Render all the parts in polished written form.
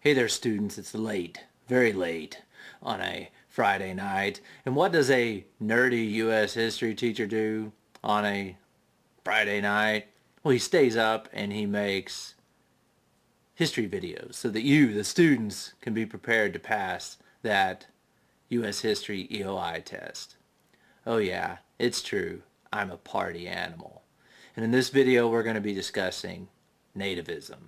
Hey there, students. It's late, very late on a Friday night. And what does a nerdy U.S. history teacher do on a Friday night? Well, he stays up and he makes history videos so that you, the students, can be prepared to pass that U.S. history EOI test. Oh yeah, it's true. I'm a party animal. And in this video, we're going to be discussing nativism.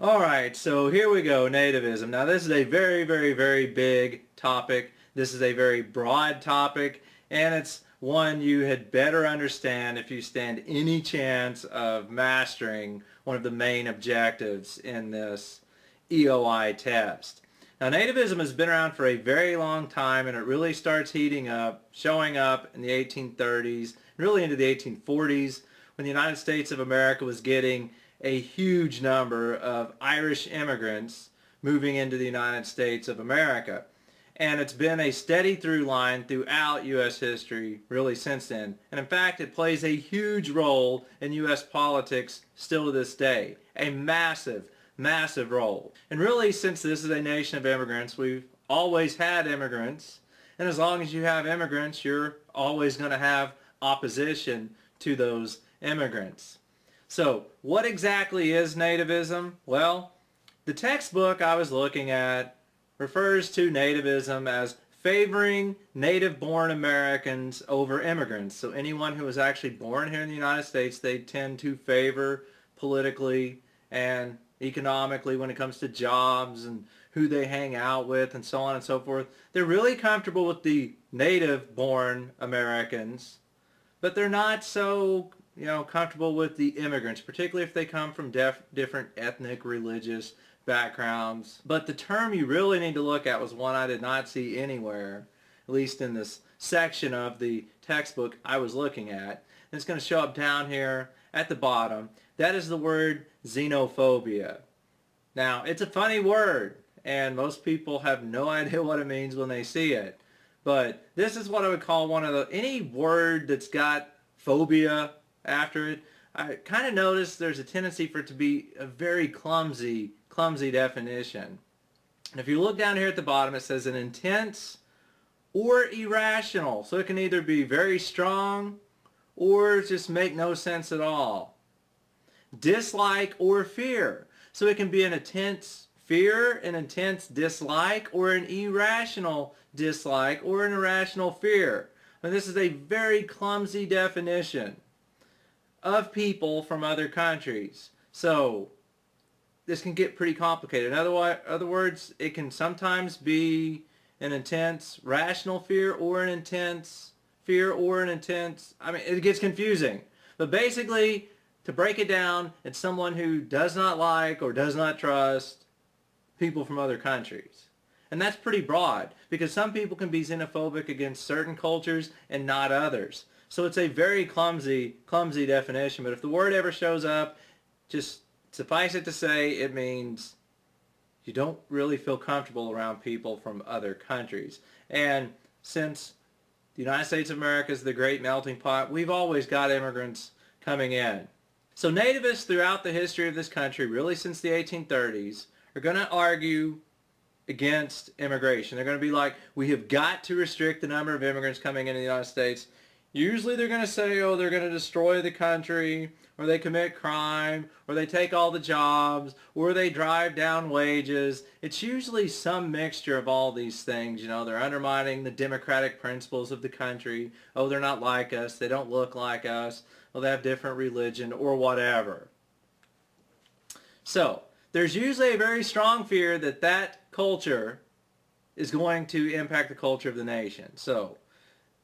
Alright, so here we go, nativism. Now this is a very, very, very big topic. This is a very broad topic, and it's one you had better understand if you stand any chance of mastering one of the main objectives in this EOI test. Now nativism has been around for a very long time, and it really starts heating up, showing up in the 1830s, really into the 1840s, when the United States of America was getting a huge number of Irish immigrants moving into the United States of America. And it's been a steady through line throughout U.S. history really since then. And in fact, it plays a huge role in U.S. politics still to this day. A massive, massive role. And really, since this is a nation of immigrants, we've always had immigrants. And as long as you have immigrants, you're always going to have opposition to those immigrants. So what exactly is nativism? Well, the textbook I was looking at refers to nativism as favoring native-born Americans over immigrants. So anyone who was actually born here in the United States, they tend to favor politically and economically when it comes to jobs and who they hang out with and so on and so forth. They're really comfortable with the native-born Americans, but they're not so comfortable with the immigrants, particularly if they come from different ethnic, religious backgrounds. But the term you really need to look at was one I did not see anywhere, at least in this section of the textbook I was looking at. And it's going to show up down here at the bottom. That is the word xenophobia. Now, it's a funny word, and most people have no idea what it means when they see it. But this is what I would call one of the, any word that's got phobia after it, I kind of noticed there's a tendency for it to be a very clumsy definition. And if you look down here at the bottom, it says an intense or irrational. So it can either be very strong or just make no sense at all. Dislike or fear. So it can be an intense fear, an intense dislike, or an irrational dislike, or an irrational fear. And this is a very clumsy definition of people from other countries. So this can get pretty complicated. In other words, it can sometimes be an intense rational fear or an intense fear or an intense, it gets confusing. But basically, to break it down, it's someone who does not like or does not trust people from other countries. And that's pretty broad, because some people can be xenophobic against certain cultures and not others. So it's a very clumsy definition, but if the word ever shows up, just suffice it to say it means you don't really feel comfortable around people from other countries. And since the United States of America is the great melting pot, we've always got immigrants coming in. So nativists throughout the history of this country, really since the 1830s, are going to argue against immigration. They're going to be like, we have got to restrict the number of immigrants coming into the United States. Usually they're going to say, oh, they're going to destroy the country, or they commit crime, or they take all the jobs, or they drive down wages. It's usually some mixture of all these things. They're undermining the democratic principles of the country. Oh, they're not like us. They don't look like us. Well, they have different religion, or whatever. So there's usually a very strong fear that that culture is going to impact the culture of the nation. So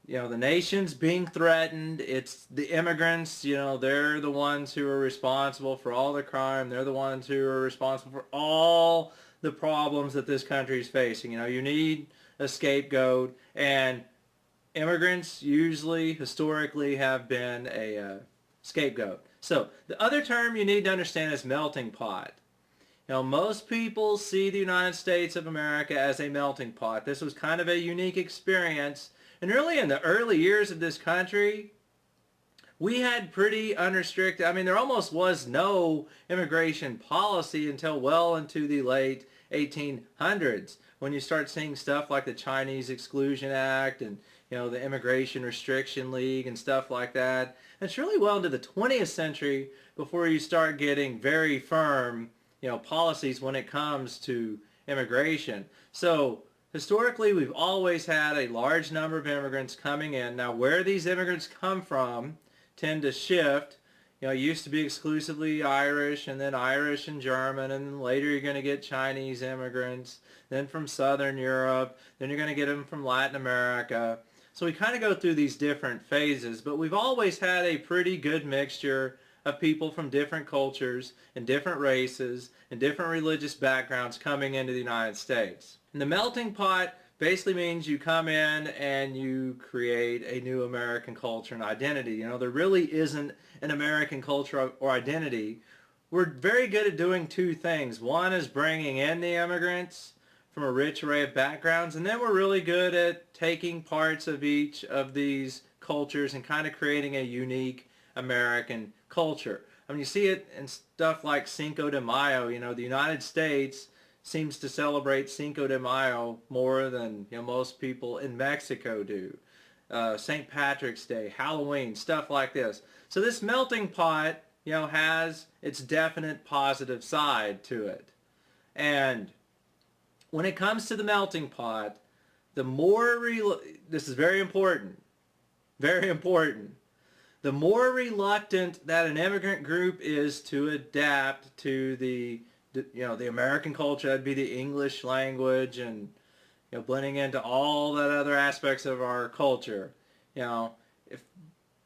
the nation's being threatened. It's the immigrants, they're the ones who are responsible for all the crime. They're the ones who are responsible for all the problems that this country is facing. You need a scapegoat, and immigrants usually, historically, have been a scapegoat. So the other term you need to understand is melting pot. Most people see the United States of America as a melting pot. This was kind of a unique experience. And really in the early years of this country, we had pretty unrestricted, there almost was no immigration policy until well into the late 1800s, when you start seeing stuff like the Chinese Exclusion Act and the Immigration Restriction League and stuff like that. And it's really well into the 20th century before you start getting very firm policies when it comes to immigration. So historically, we've always had a large number of immigrants coming in. Now, where these immigrants come from tend to shift. It used to be exclusively Irish, and then Irish and German, and then later you're going to get Chinese immigrants, then from Southern Europe, then you're going to get them from Latin America. So we kind of go through these different phases, but we've always had a pretty good mixture of people from different cultures and different races and different religious backgrounds coming into the United States. And the melting pot basically means you come in and you create a new American culture and identity. There really isn't an American culture or identity. We're very good at doing two things. One is bringing in the immigrants from a rich array of backgrounds, and then we're really good at taking parts of each of these cultures and kind of creating a unique American culture. I mean, you see it in stuff like Cinco de Mayo. The United States seems to celebrate Cinco de Mayo more than most people in Mexico do. St. Patrick's Day, Halloween, stuff like this. So this melting pot, has its definite positive side to it. And when it comes to the melting pot, the more, this is very important, the more reluctant that an immigrant group is to adapt to the American culture, that'd be the English language and blending into all that other aspects of our culture. If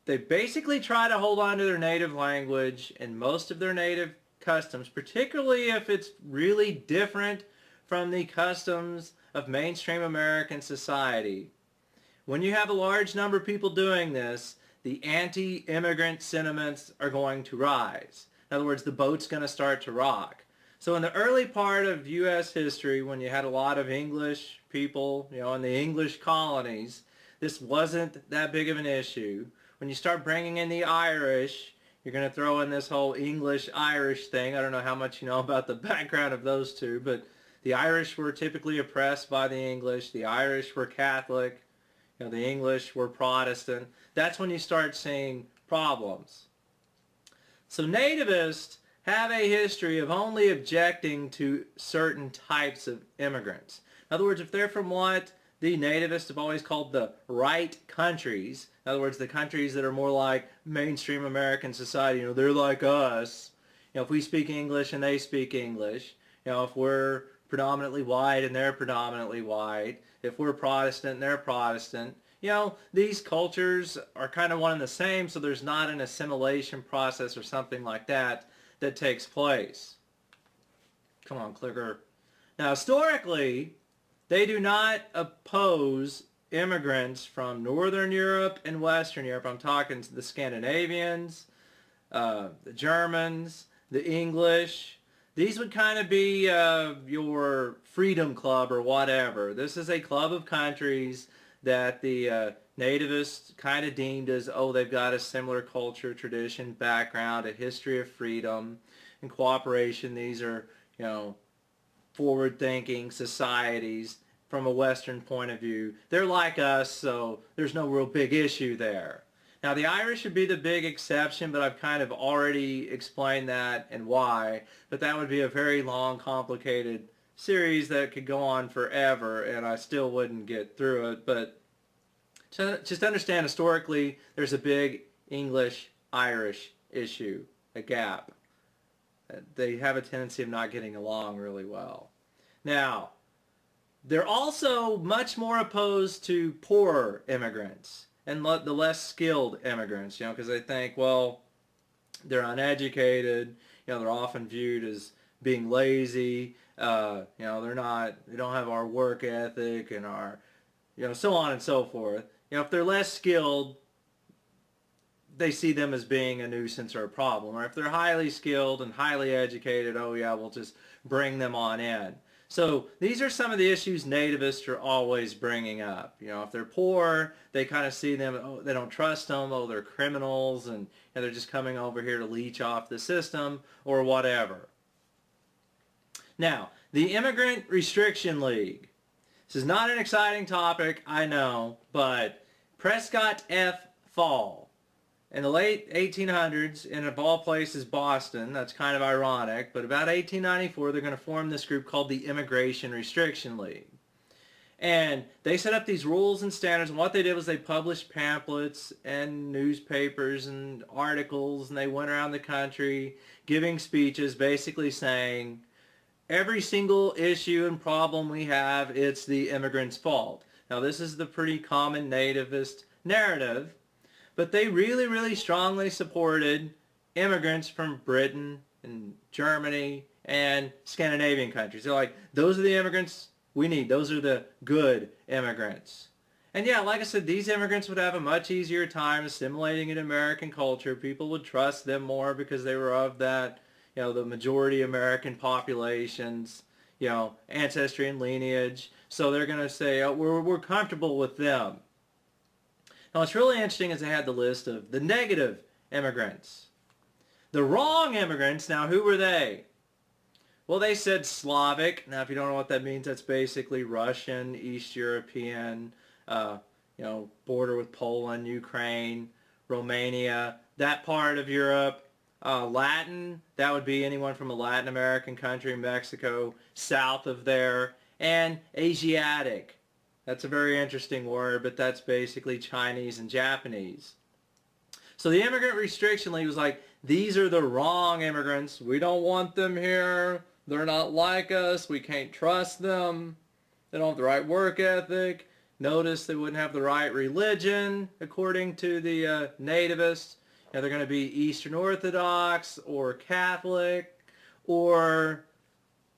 they basically try to hold on to their native language and most of their native customs, particularly if it's really different from the customs of mainstream American society. When you have a large number of people doing this, the anti-immigrant sentiments are going to rise. In other words, the boat's going to start to rock. So in the early part of U.S. history, when you had a lot of English people, in the English colonies, this wasn't that big of an issue. When you start bringing in the Irish, you're going to throw in this whole English-Irish thing. I don't know how much you know about the background of those two, but the Irish were typically oppressed by the English. The Irish were Catholic. The English were Protestant. That's when you start seeing problems. So nativists have a history of only objecting to certain types of immigrants. In other words, if they're from what the nativists have always called the right countries, in other words, the countries that are more like mainstream American society, they're like us. If we speak English and they speak English, if we're predominantly white and they're predominantly white, if we're Protestant and they're Protestant, these cultures are kind of one and the same, so there's not an assimilation process or something like that that takes place. Come on, clicker. Now, historically, they do not oppose immigrants from Northern Europe and Western Europe. I'm talking the Scandinavians, the Germans, the English. These would kind of be your freedom club or whatever. This is a club of countries that the nativists kind of deemed as, they've got a similar culture, tradition, background, a history of freedom and cooperation. These are, forward-thinking societies from a Western point of view. They're like us, so there's no real big issue there. Now, the Irish would be the big exception, but I've kind of already explained that and why. But that would be a very long, complicated series that could go on forever, and I still wouldn't get through it. But just understand, historically, there's a big English-Irish issue, a gap. They have a tendency of not getting along really well. Now, they're also much more opposed to poorer immigrants and the less skilled immigrants, because they think, they're uneducated, they're often viewed as being lazy, they don't have our work ethic and our, so on and so forth. If they're less skilled, they see them as being a nuisance or a problem. Or if they're highly skilled and highly educated, we'll just bring them on in. So these are some of the issues nativists are always bringing up. If they're poor, they kind of see them, they don't trust them, they're criminals, and they're just coming over here to leech off the system or whatever. Now, The Immigrant Restriction League. This is not an exciting topic, I know, but Prescott F. Fall in the late 1800s, in of all places Boston, that's kind of ironic, but about 1894 they're going to form this group called the Immigration Restriction League. And they set up these rules and standards, and what they did was they published pamphlets and newspapers and articles, and they went around the country giving speeches basically saying, every single issue and problem we have, it's the immigrants' fault. Now this is the pretty common nativist narrative, but they really, really strongly supported immigrants from Britain and Germany and Scandinavian countries. They're like, those are the immigrants we need. Those are the good immigrants. And yeah, like I said, these immigrants would have a much easier time assimilating in American culture. People would trust them more because they were of that, the majority American population's, ancestry and lineage. So they're going to say, oh, we're comfortable with them. Now what's really interesting is they had the list of the negative immigrants. The wrong immigrants, now who were they? Well, they said Slavic. Now if you don't know what that means, that's basically Russian, East European, border with Poland, Ukraine, Romania, that part of Europe. Latin, that would be anyone from a Latin American country, Mexico, south of there. And Asiatic. That's a very interesting word, but that's basically Chinese and Japanese. So the Immigrant Restriction League was like, these are the wrong immigrants. We don't want them here. They're not like us. We can't trust them. They don't have the right work ethic. Notice they wouldn't have the right religion, according to the Nativists. They're going to be Eastern Orthodox or Catholic, or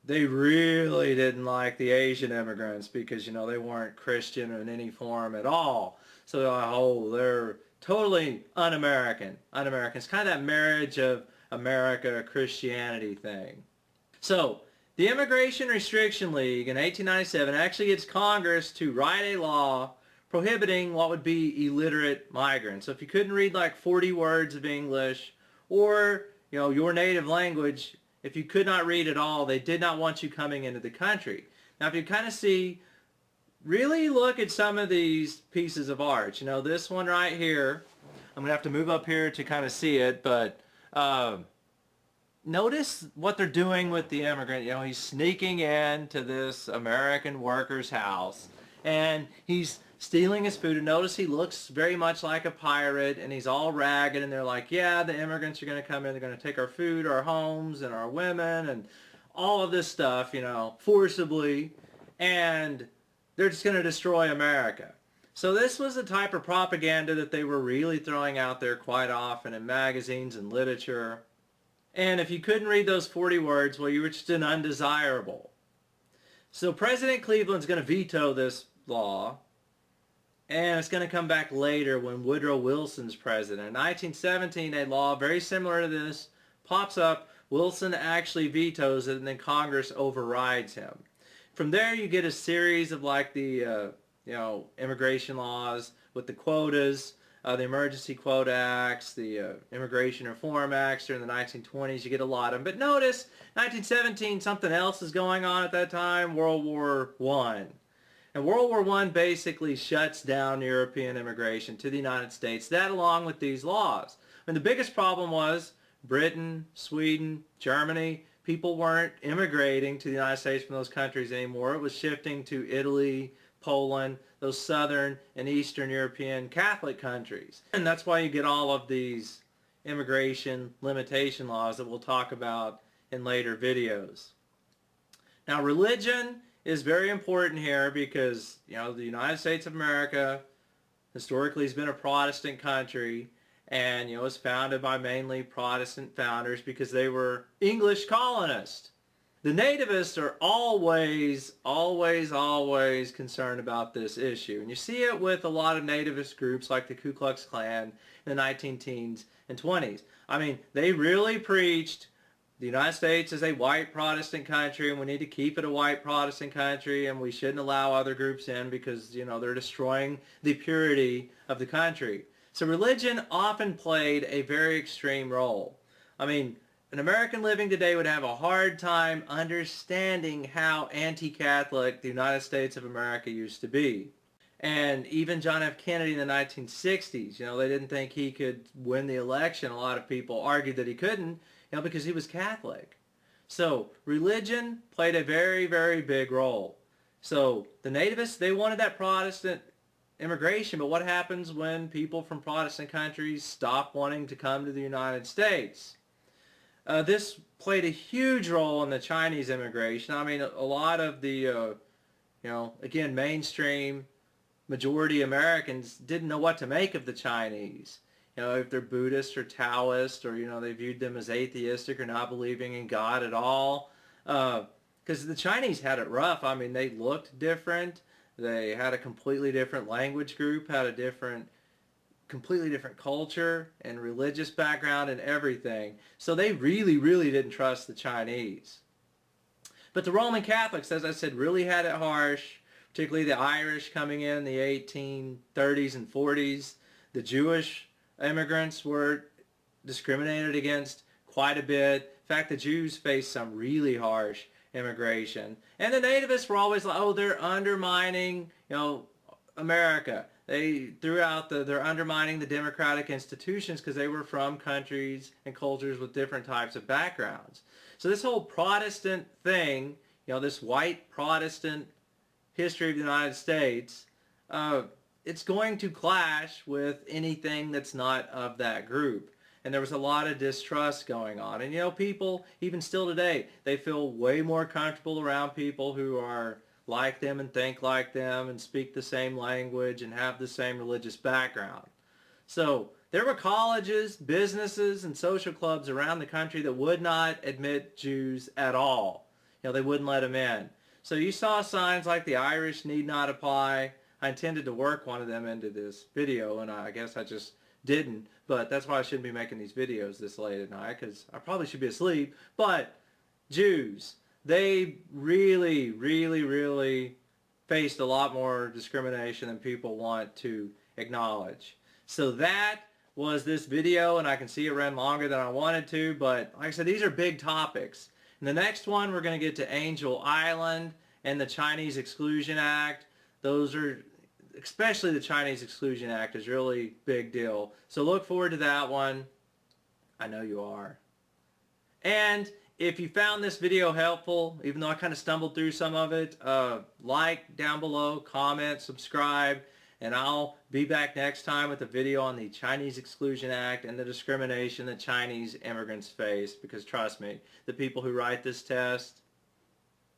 they really didn't like the Asian immigrants because, they weren't Christian in any form at all. So they're totally un-American. It's kind of that marriage of America, Christianity thing. So the Immigration Restriction League in 1897 actually gets Congress to write a law prohibiting what would be illiterate migrants. So if you couldn't read like 40 words of English or, your native language, if you could not read at all, they did not want you coming into the country. Now if you kind of see, really look at some of these pieces of art. This one right here, I'm going to have to move up here to kind of see it, but notice what they're doing with the immigrant. He's sneaking into this American worker's house and he's stealing his food, and notice he looks very much like a pirate and he's all ragged, and they're like, yeah, the immigrants are going to come in, they're going to take our food, our homes, and our women, and all of this stuff, forcibly, and they're just going to destroy America. So this was the type of propaganda that they were really throwing out there quite often in magazines and literature. And if you couldn't read those 40 words, well, you were just an undesirable. So President Cleveland's going to veto this law, and it's going to come back later when Woodrow Wilson's president. In 1917, a law very similar to this pops up. Wilson actually vetoes it, and then Congress overrides him. From there, you get a series of like the immigration laws with the quotas, the Emergency Quota Acts, the Immigration Reform Acts during the 1920s. You get a lot of them. But notice, 1917, something else is going on at that time, World War I. And World War I basically shuts down European immigration to the United States, that along with these laws. And the biggest problem was Britain, Sweden, Germany, people weren't immigrating to the United States from those countries anymore. It was shifting to Italy, Poland, those southern and eastern European Catholic countries. And that's why you get all of these immigration limitation laws that we'll talk about in later videos. Now religion is very important here because, the United States of America historically has been a Protestant country, and, it was founded by mainly Protestant founders because they were English colonists. The Nativists are always, always, always concerned about this issue. And you see it with a lot of Nativist groups like the Ku Klux Klan in the 19-teens and 20s. They really preached the United States is a white Protestant country, and we need to keep it a white Protestant country, and we shouldn't allow other groups in because, they're destroying the purity of the country. So religion often played a very extreme role. an American living today would have a hard time understanding how anti-Catholic the United States of America used to be. And even John F. Kennedy in the 1960s, they didn't think he could win the election. A lot of people argued that he couldn't, because he was Catholic. So religion played a very, very big role. So the Nativists, they wanted that Protestant immigration, but what happens when people from Protestant countries stop wanting to come to the United States? This played a huge role in the Chinese immigration. I mean, a lot of the, again, mainstream majority Americans didn't know what to make of the Chinese. If they're Buddhist or Taoist, or, they viewed them as atheistic or not believing in God at all. Because the Chinese had it rough. I mean, they looked different. They had a completely different language group, had a completely different culture and religious background and everything. So they really, really didn't trust the Chinese. But the Roman Catholics, as I said, really had it harsh, particularly the Irish coming in the 1830s and 40s. The Jewish immigrants were discriminated against quite a bit. In fact, the Jews faced some really harsh immigration. And the Nativists were always like, oh, they're undermining, America. They're undermining the democratic institutions because they were from countries and cultures with different types of backgrounds. So this whole Protestant thing, this white Protestant history of the United States, it's going to clash with anything that's not of that group. And there was a lot of distrust going on. And people, even still today, they feel way more comfortable around people who are like them and think like them and speak the same language and have the same religious background. So there were colleges, businesses, and social clubs around the country that would not admit Jews at all. They wouldn't let them in. So you saw signs like the Irish need not apply. I intended to work one of them into this video, and I guess I just didn't. But that's why I shouldn't be making these videos this late at night, because I probably should be asleep. But Jews, they really, really, really faced a lot more discrimination than people want to acknowledge. So that was this video, and I can see it ran longer than I wanted to, but like I said, these are big topics. In the next one, we're going to get to Angel Island and the Chinese Exclusion Act. Those are, especially the Chinese Exclusion Act, is really big deal. So look forward to that one. I know you are. And if you found this video helpful, even though I kind of stumbled through some of it, like down below, comment, subscribe, and I'll be back next time with a video on the Chinese Exclusion Act and the discrimination that Chinese immigrants face. Because trust me, the people who write this test,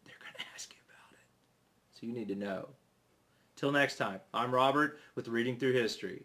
they're going to ask you about it. So you need to know. Till next time, I'm Robert with Reading Through History.